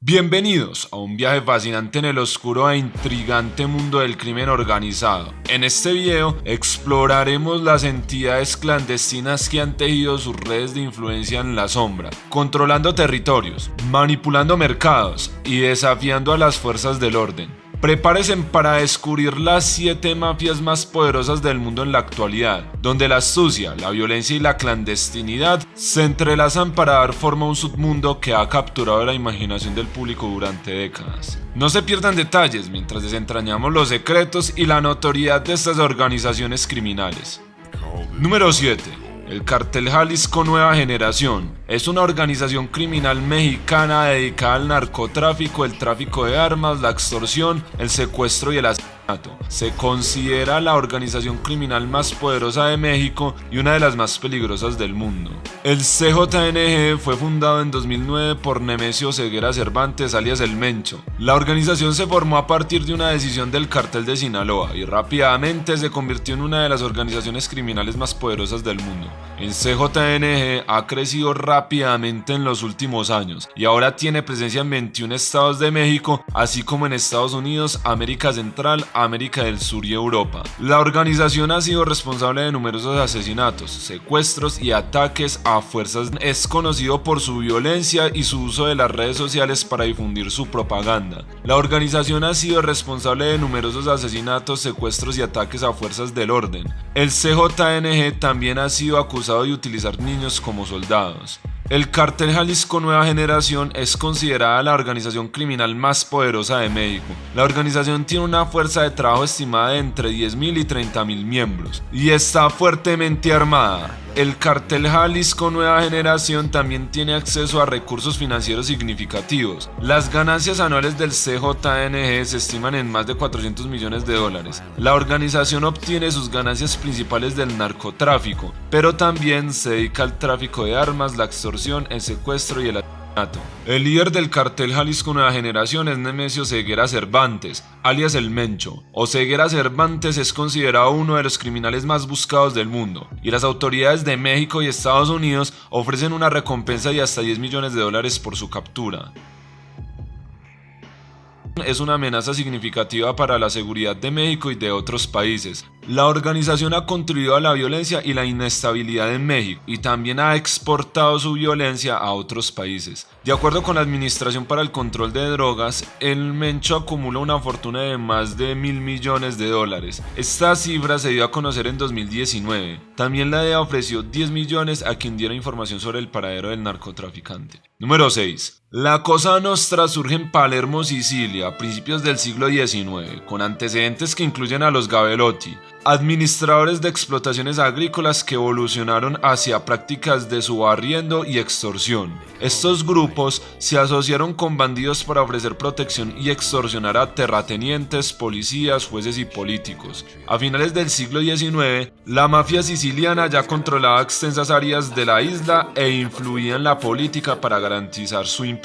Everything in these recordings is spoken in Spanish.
Bienvenidos a un viaje fascinante en el oscuro e intrigante mundo del crimen organizado. En este video exploraremos las entidades clandestinas que han tejido sus redes de influencia en la sombra, controlando territorios, manipulando mercados y desafiando a las fuerzas del orden. Prepárense para descubrir las 7 mafias más poderosas del mundo en la actualidad, donde la astucia, la violencia y la clandestinidad se entrelazan para dar forma a un submundo que ha capturado la imaginación del público durante décadas. No se pierdan detalles mientras desentrañamos los secretos y la notoriedad de estas organizaciones criminales. Número 7. El Cartel Jalisco Nueva Generación es una organización criminal mexicana dedicada al narcotráfico, el tráfico de armas, la extorsión, el secuestro y el asesinato. Se considera la organización criminal más poderosa de México y una de las más peligrosas del mundo. El CJNG fue fundado en 2009 por Nemesio Ceguera Cervantes, alias El Mencho. La organización se formó a partir de una decisión del Cartel de Sinaloa y rápidamente se convirtió en una de las organizaciones criminales más poderosas del mundo. El CJNG ha crecido rápidamente en los últimos años y ahora tiene presencia en 21 estados de México, así como en Estados Unidos, América Central, América del Sur y Europa. La organización ha sido responsable de numerosos asesinatos, secuestros y ataques a fuerzas. Es conocido por su violencia y su uso de las redes sociales para difundir su propaganda. La organización ha sido responsable de numerosos asesinatos, secuestros y ataques a fuerzas del orden. El CJNG también ha sido acusado de utilizar niños como soldados. El Cartel Jalisco Nueva Generación es considerada la organización criminal más poderosa de México. La organización tiene una fuerza de trabajo estimada de entre 10,000 y 30,000 miembros y está fuertemente armada. El Cartel Jalisco Nueva Generación también tiene acceso a recursos financieros significativos. Las ganancias anuales del CJNG se estiman en más de $400 millones. La organización obtiene sus ganancias principales del narcotráfico, pero también se dedica al tráfico de armas, la extorsión, el secuestro y el asesinato. El líder del Cartel Jalisco Nueva Generación es Nemesio Ceguera Cervantes, alias El Mencho. Ceguera Cervantes es considerado uno de los criminales más buscados del mundo, y las autoridades de México y Estados Unidos ofrecen una recompensa de hasta $10 millones por su captura. Es una amenaza significativa para la seguridad de México y de otros países. La organización ha contribuido a la violencia y la inestabilidad en México y también ha exportado su violencia a otros países. De acuerdo con la Administración para el Control de Drogas, El Mencho acumula una fortuna de más de $1,000 millones. Esta cifra se dio a conocer en 2019. También la DEA ofreció 10 millones a quien diera información sobre el paradero del narcotraficante. Número 6. La Cosa Nostra surge en Palermo, Sicilia, a principios del siglo XIX, con antecedentes que incluyen a los Gabelotti, administradores de explotaciones agrícolas que evolucionaron hacia prácticas de subarriendo y extorsión. Estos grupos se asociaron con bandidos para ofrecer protección y extorsionar a terratenientes, policías, jueces y políticos. A finales del siglo XIX, la mafia siciliana ya controlaba extensas áreas de la isla e influía en la política para garantizar su impunidad.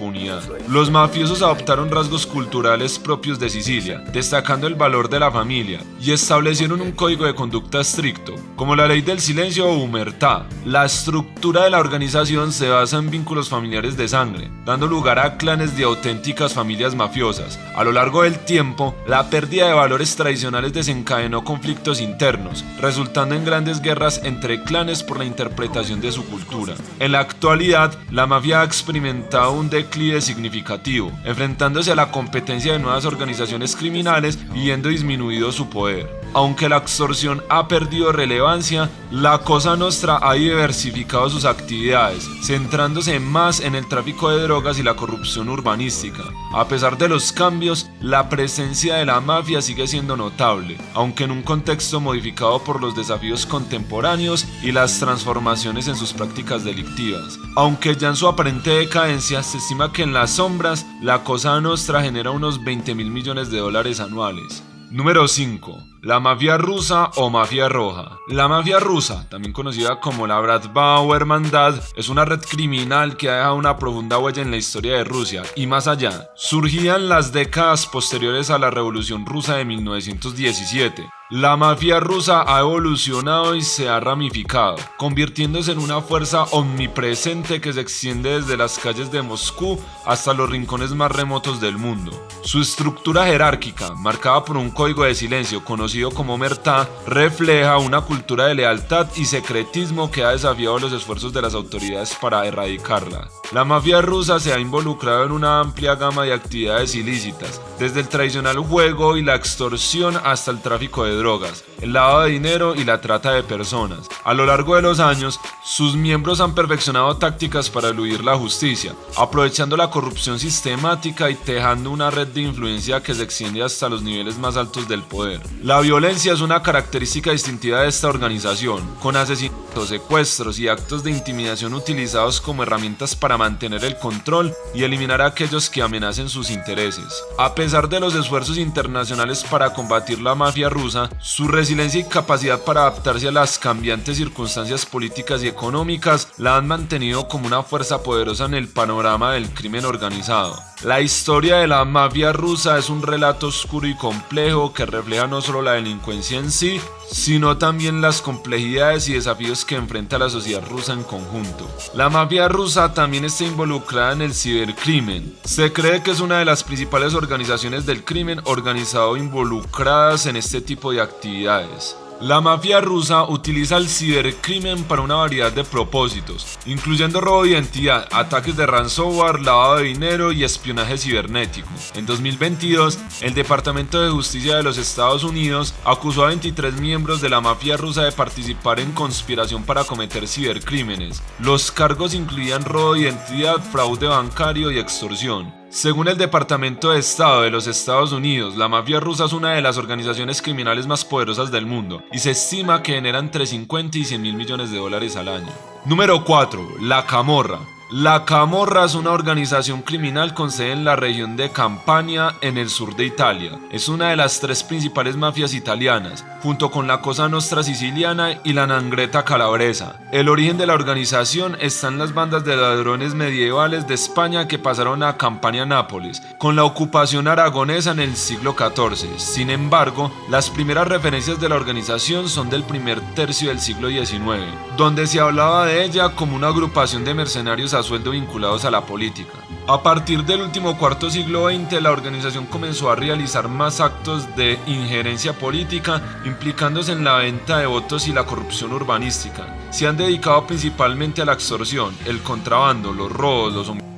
Los mafiosos adoptaron rasgos culturales propios de Sicilia, destacando el valor de la familia, y establecieron un código de conducta estricto, como la ley del silencio o humertá. La estructura de la organización se basa en vínculos familiares de sangre, dando lugar a clanes de auténticas familias mafiosas. A lo largo del tiempo, la pérdida de valores tradicionales desencadenó conflictos internos, resultando en grandes guerras entre clanes por la interpretación de su cultura. En la actualidad, la mafia ha experimentado un declive significativo, enfrentándose a la competencia de nuevas organizaciones criminales y viendo disminuido su poder. Aunque la extorsión ha perdido relevancia, la Cosa Nostra ha diversificado sus actividades, centrándose más en el tráfico de drogas y la corrupción urbanística. A pesar de los cambios, la presencia de la mafia sigue siendo notable, aunque en un contexto modificado por los desafíos contemporáneos y las transformaciones en sus prácticas delictivas. Aunque ya en su aparente decadencia, se estima que en las sombras, la Cosa Nostra genera unos $20,000 millones anuales. Número 5. La mafia rusa o mafia roja. La mafia rusa, también conocida como la Bratva o Hermandad, es una red criminal que ha dejado una profunda huella en la historia de Rusia y más allá. Surgida en las décadas posteriores a la Revolución Rusa de 1917. La mafia rusa ha evolucionado y se ha ramificado, convirtiéndose en una fuerza omnipresente que se extiende desde las calles de Moscú hasta los rincones más remotos del mundo. Su estructura jerárquica, marcada por un código de silencio conocido como omertá, refleja una cultura de lealtad y secretismo que ha desafiado los esfuerzos de las autoridades para erradicarla. La mafia rusa se ha involucrado en una amplia gama de actividades ilícitas, desde el tradicional juego y la extorsión hasta el tráfico de drogas, el lavado de dinero y la trata de personas. A lo largo de los años, sus miembros han perfeccionado tácticas para eludir la justicia, aprovechando la corrupción sistemática y tejando una red de influencia que se extiende hasta los niveles más altos del poder. La violencia es una característica distintiva de esta organización, con asesinatos, secuestros y actos de intimidación utilizados como herramientas para mantener el control y eliminar a aquellos que amenacen sus intereses. A pesar de los esfuerzos internacionales para combatir la mafia rusa, su resiliencia y capacidad para adaptarse a las cambiantes circunstancias políticas y económicas la han mantenido como una fuerza poderosa en el panorama del crimen organizado. La historia de la mafia rusa es un relato oscuro y complejo que refleja no solo la delincuencia en sí, sino también las complejidades y desafíos que enfrenta la sociedad rusa en conjunto. La mafia rusa también está involucrada en el cibercrimen. Se cree que es una de las principales organizaciones del crimen organizado involucradas en este tipo de actividades. La mafia rusa utiliza el cibercrimen para una variedad de propósitos, incluyendo robo de identidad, ataques de ransomware, lavado de dinero y espionaje cibernético. En 2022, el Departamento de Justicia de los Estados Unidos acusó a 23 miembros de la mafia rusa de participar en conspiración para cometer cibercrímenes. Los cargos incluían robo de identidad, fraude bancario y extorsión. Según el Departamento de Estado de los Estados Unidos, la mafia rusa es una de las organizaciones criminales más poderosas del mundo y se estima que genera entre 50 y 100 mil millones de dólares al año. Número 4. La Camorra. La Camorra es una organización criminal con sede en la región de Campania, en el sur de Italia. Es una de las tres principales mafias italianas, junto con la Cosa Nostra siciliana y la 'Ndrangheta calabresa. El origen de la organización está en las bandas de ladrones medievales de España que pasaron a Campania-Nápoles, con la ocupación aragonesa en el siglo XIV. Sin embargo, las primeras referencias de la organización son del primer tercio del siglo XIX, donde se hablaba de ella como una agrupación de mercenarios a sueldo vinculados a la política. A partir del último cuarto siglo XX, la organización comenzó a realizar más actos de injerencia política, implicándose en la venta de votos y la corrupción urbanística. Se han dedicado principalmente a la extorsión, el contrabando, los robos, los homicidios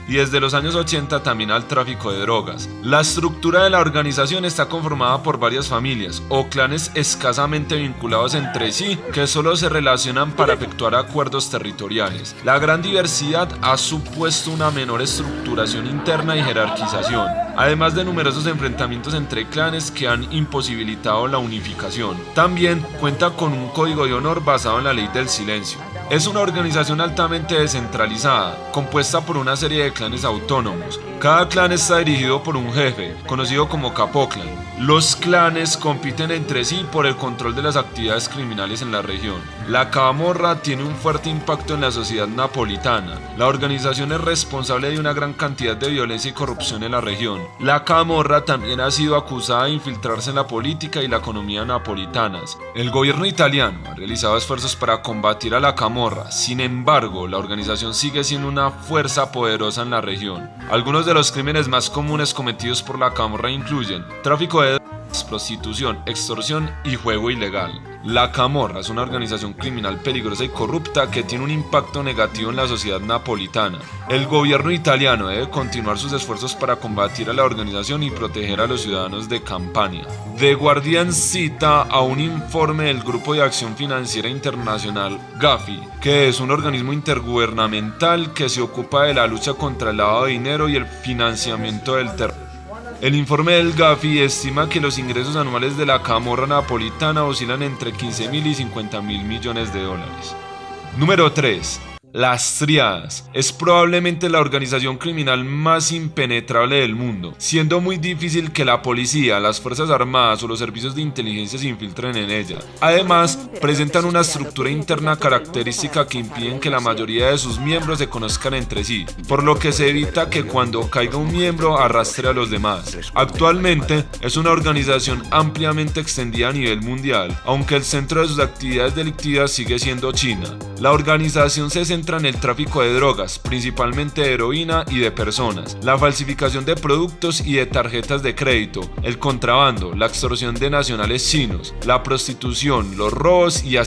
y desde los años 80 también al tráfico de drogas. La estructura de la organización está conformada por varias familias o clanes escasamente vinculados entre sí que solo se relacionan para efectuar acuerdos territoriales. La gran diversidad ha supuesto una menor estructuración interna y jerarquización, además de numerosos enfrentamientos entre clanes que han imposibilitado la unificación. También cuenta con un código de honor basado en la ley del silencio. Es una organización altamente descentralizada, compuesta por una serie de clanes autónomos. Cada clan está dirigido por un jefe, conocido como capoclan. Los clanes compiten entre sí por el control de las actividades criminales en la región. La Camorra tiene un fuerte impacto en la sociedad napolitana. La organización es responsable de una gran cantidad de violencia y corrupción en la región. La Camorra también ha sido acusada de infiltrarse en la política y la economía napolitanas. El gobierno italiano ha realizado esfuerzos para combatir a la Camorra. Sin embargo, la organización sigue siendo una fuerza poderosa en la región. Algunos de los crímenes más comunes cometidos por la Camorra incluyen tráfico de drogas, prostitución, extorsión y juego ilegal. La Camorra es una organización criminal peligrosa y corrupta que tiene un impacto negativo en la sociedad napolitana. El gobierno italiano debe continuar sus esfuerzos para combatir a la organización y proteger a los ciudadanos de Campania. The Guardian cita a un informe del Grupo de Acción Financiera Internacional Gafi, que es un organismo intergubernamental que se ocupa de la lucha contra el lavado de dinero y el financiamiento del terrorismo. El informe del Gafi estima que los ingresos anuales de la Camorra napolitana oscilan entre 15.000 y 50.000 millones de dólares. Número 3. Las Tríadas es probablemente la organización criminal más impenetrable del mundo, siendo muy difícil que la policía, las fuerzas armadas o los servicios de inteligencia se infiltren en ella. Además, presentan una estructura interna característica que impiden que la mayoría de sus miembros se conozcan entre sí, por lo que se evita que cuando caiga un miembro arrastre a los demás. Actualmente es una organización ampliamente extendida a nivel mundial, aunque el centro de sus actividades delictivas sigue siendo China. La organización se centra en el tráfico de drogas, principalmente de heroína y de personas, la falsificación de productos y de tarjetas de crédito, el contrabando, la extorsión de nacionales chinos, la prostitución, los robos y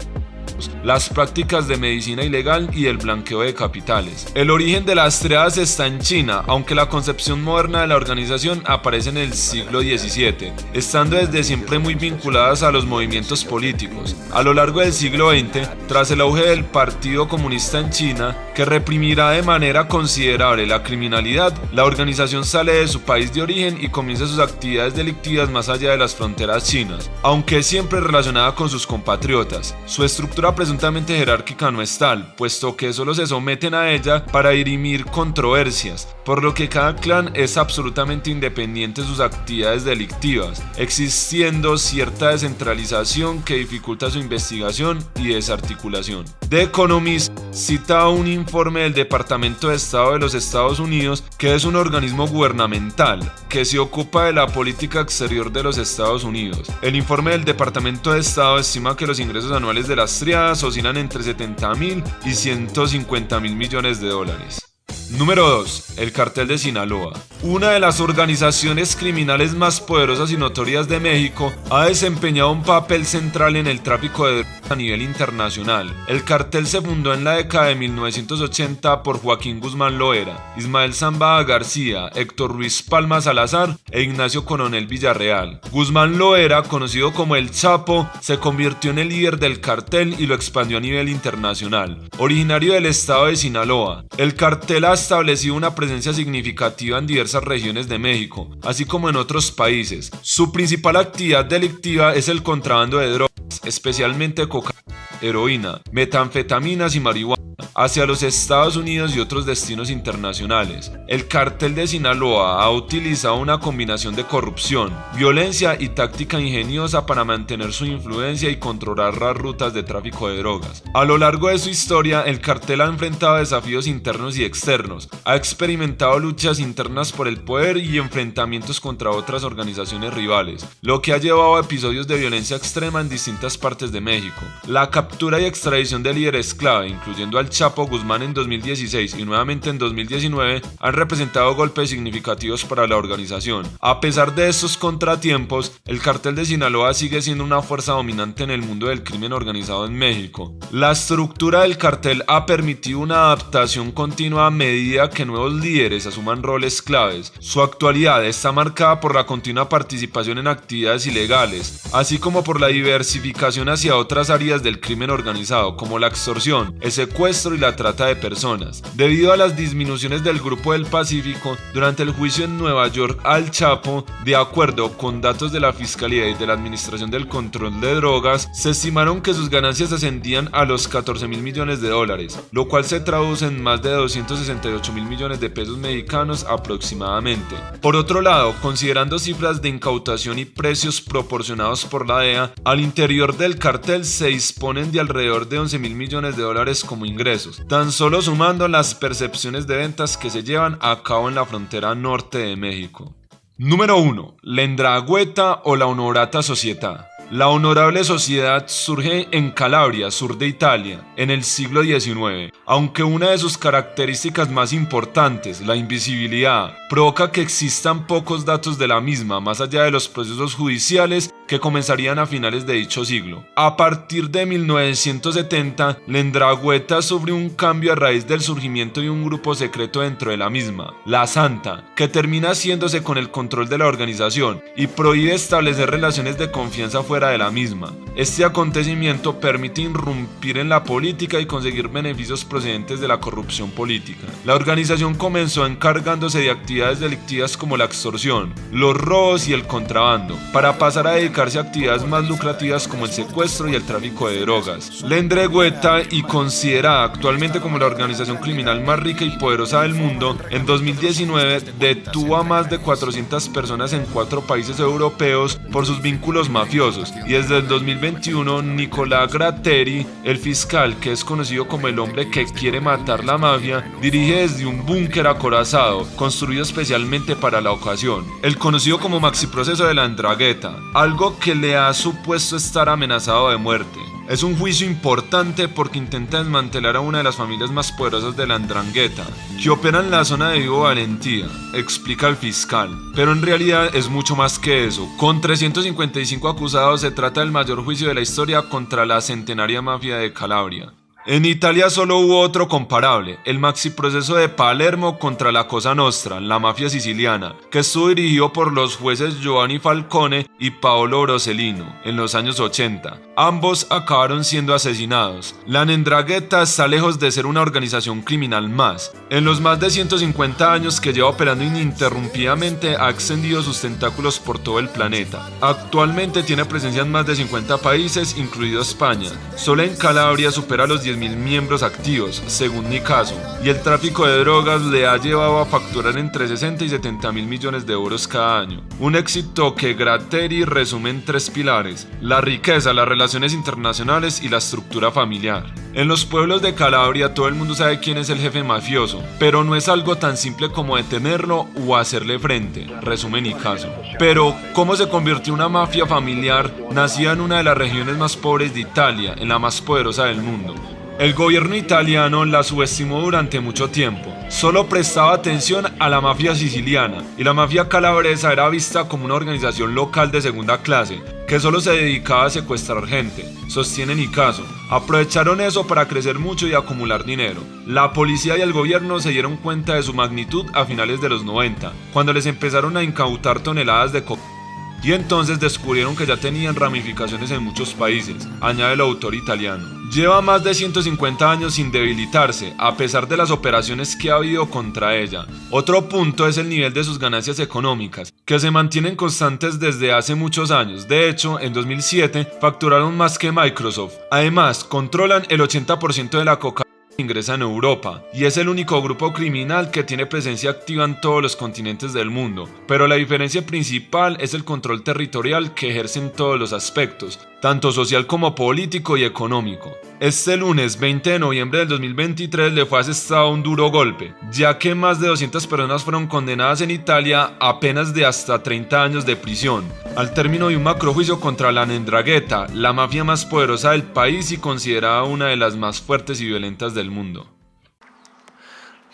las prácticas de medicina ilegal y el blanqueo de capitales. El origen de las Tríadas está en China, aunque la concepción moderna de la organización aparece en el siglo XVII, estando desde siempre muy vinculadas a los movimientos políticos. A lo largo del siglo XX, tras el auge del Partido Comunista en China, que reprimirá de manera considerable la criminalidad, la organización sale de su país de origen y comienza sus actividades delictivas más allá de las fronteras chinas, aunque siempre relacionada con sus compatriotas. Su estructura presuntamente jerárquica no es tal, puesto que solo se someten a ella para dirimir controversias, por lo que cada clan es absolutamente independiente de sus actividades delictivas, existiendo cierta descentralización que dificulta su investigación y desarticulación. The Economist cita un informe del Departamento de Estado de los Estados Unidos, que es un organismo gubernamental que se ocupa de la política exterior de los Estados Unidos. El informe del Departamento de Estado estima que los ingresos anuales de las Tríadas oscilan entre 70.000 y 150.000 millones de dólares. Número 2. El Cartel de Sinaloa. Una de las organizaciones criminales más poderosas y notorias de México, ha desempeñado un papel central en el tráfico de drogas a nivel internacional. El cartel se fundó en la década de 1980 por Joaquín Guzmán Loera, Ismael Zambada García, Héctor Ruiz Palma Salazar e Ignacio Coronel Villarreal. Guzmán Loera, conocido como El Chapo, se convirtió en el líder del cartel y lo expandió a nivel internacional. Originario del estado de Sinaloa, el cartel ha establecido una presencia significativa en diversas regiones de México, así como en otros países. Su principal actividad delictiva es el contrabando de drogas, especialmente cocaína, heroína, metanfetaminas y marihuana, hacia los Estados Unidos y otros destinos internacionales. El Cartel de Sinaloa ha utilizado una combinación de corrupción, violencia y táctica ingeniosa para mantener su influencia y controlar las rutas de tráfico de drogas. A lo largo de su historia, el cartel ha enfrentado desafíos internos y externos, ha experimentado luchas internas por el poder y enfrentamientos contra otras organizaciones rivales, lo que ha llevado a episodios de violencia extrema en distintas partes de México. La captura y extradición de líderes clave, incluyendo al Chapo Guzmán en 2016 y nuevamente en 2019, han representado golpes significativos para la organización. A pesar de estos contratiempos, el Cartel de Sinaloa sigue siendo una fuerza dominante en el mundo del crimen organizado en México. La estructura del cartel ha permitido una adaptación continua a medida que nuevos líderes asuman roles claves. Su actualidad está marcada por la continua participación en actividades ilegales, así como por la diversificación hacia otras áreas del crimen organizado, como la extorsión, el secuestro y la trata de personas. Debido a las disminuciones del Grupo del Pacífico durante el juicio en Nueva York al Chapo, de acuerdo con datos de la Fiscalía y de la Administración del Control de Drogas, se estimaron que sus ganancias ascendían a los 14.000 millones de dólares, lo cual se traduce en más de 268.000 millones de pesos mexicanos aproximadamente. Por otro lado, considerando cifras de incautación y precios proporcionados por la DEA, al interior del cartel se disponen de alrededor de 11.000 millones de dólares como ingresos, tan solo sumando las percepciones de ventas que se llevan a cabo en la frontera norte de México. Número 1. La 'Ndrangheta o la Honorata Società. La Honorable Sociedad surge en Calabria, sur de Italia, en el siglo XIX, aunque una de sus características más importantes, la invisibilidad, provoca que existan pocos datos de la misma, más allá de los procesos judiciales que comenzarían a finales de dicho siglo. A partir de 1970, la 'Ndrangheta sufre un cambio a raíz del surgimiento de un grupo secreto dentro de la misma, la Santa, que termina haciéndose con el control de la organización y prohíbe establecer relaciones de confianza fuera de la misma. Este acontecimiento permite irrumpir en la política y conseguir beneficios procedentes de la corrupción política. La organización comenzó encargándose de actividades delictivas como la extorsión, los robos y el contrabando, para pasar a dedicarse dedicarse a actividades más lucrativas como el secuestro y el tráfico de drogas. La 'Ndrangheta, y considerada actualmente como la organización criminal más rica y poderosa del mundo, en 2019 detuvo a más de 400 personas en 4 países europeos por sus vínculos mafiosos, y desde el 2021 Nicolás Gratteri, el fiscal que es conocido como el hombre que quiere matar la mafia, dirige desde un búnker acorazado construido especialmente para la ocasión, el conocido como maxiproceso de la 'Ndrangheta, algo que le ha supuesto estar amenazado de muerte. Es un juicio importante porque intenta desmantelar a una de las familias más poderosas de la 'Ndrangheta, que opera en la zona de Vibo Valentia, explica el fiscal. Pero en realidad es mucho más que eso. Con 355 acusados, se trata del mayor juicio de la historia contra la centenaria mafia de Calabria. En Italia solo hubo otro comparable, el maxiproceso de Palermo contra la Cosa Nostra, la mafia siciliana, que estuvo dirigido por los jueces Giovanni Falcone y Paolo Borsellino en los años 80. Ambos acabaron siendo asesinados. La 'Ndrangheta está lejos de ser una organización criminal más. En los más de 150 años que lleva operando ininterrumpidamente, ha extendido sus tentáculos por todo el planeta. Actualmente tiene presencia en más de 50 países, incluido España. Solo en Calabria supera los 10.000 miembros activos, según Nicaso, y el tráfico de drogas le ha llevado a facturar entre 60 y 70.000 millones de euros cada año. Un éxito que Gratteri resume en 3 pilares: la riqueza, las relaciones internacionales y la estructura familiar. En los pueblos de Calabria todo el mundo sabe quién es el jefe mafioso, pero no es algo tan simple como detenerlo o hacerle frente, resume Nicaso. Pero, ¿cómo se convirtió una mafia familiar nacida en una de las regiones más pobres de Italia, en la más poderosa del mundo? El gobierno italiano la subestimó durante mucho tiempo. Solo prestaba atención a la mafia siciliana, y la mafia calabresa era vista como una organización local de segunda clase, que solo se dedicaba a secuestrar gente, sostiene Nicaso. Aprovecharon eso para crecer mucho y acumular dinero. La policía y el gobierno se dieron cuenta de su magnitud a finales de los 90, cuando les empezaron a incautar toneladas de cocaína. Y entonces descubrieron que ya tenían ramificaciones en muchos países, añade el autor italiano. Lleva más de 150 años sin debilitarse, a pesar de las operaciones que ha habido contra ella. Otro punto es el nivel de sus ganancias económicas, que se mantienen constantes desde hace muchos años. De hecho, en 2007 facturaron más que Microsoft. Además, controlan el 80% de la cocaína que ingresa en Europa, y es el único grupo criminal que tiene presencia activa en todos los continentes del mundo. Pero la diferencia principal es el control territorial que ejerce en todos los aspectos, tanto social como político y económico. Este lunes 20 de noviembre del 2023 le fue asestado un duro golpe, ya que más de 200 personas fueron condenadas en Italia a penas de hasta 30 años de prisión, al término de un macrojuicio contra la 'Ndrangheta, la mafia más poderosa del país y considerada una de las más fuertes y violentas del mundo.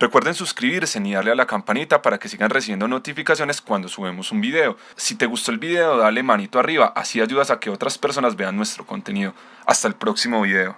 Recuerden suscribirse y darle a la campanita para que sigan recibiendo notificaciones cuando subimos un video. Si te gustó el video, dale manito arriba, así ayudas a que otras personas vean nuestro contenido. Hasta el próximo video.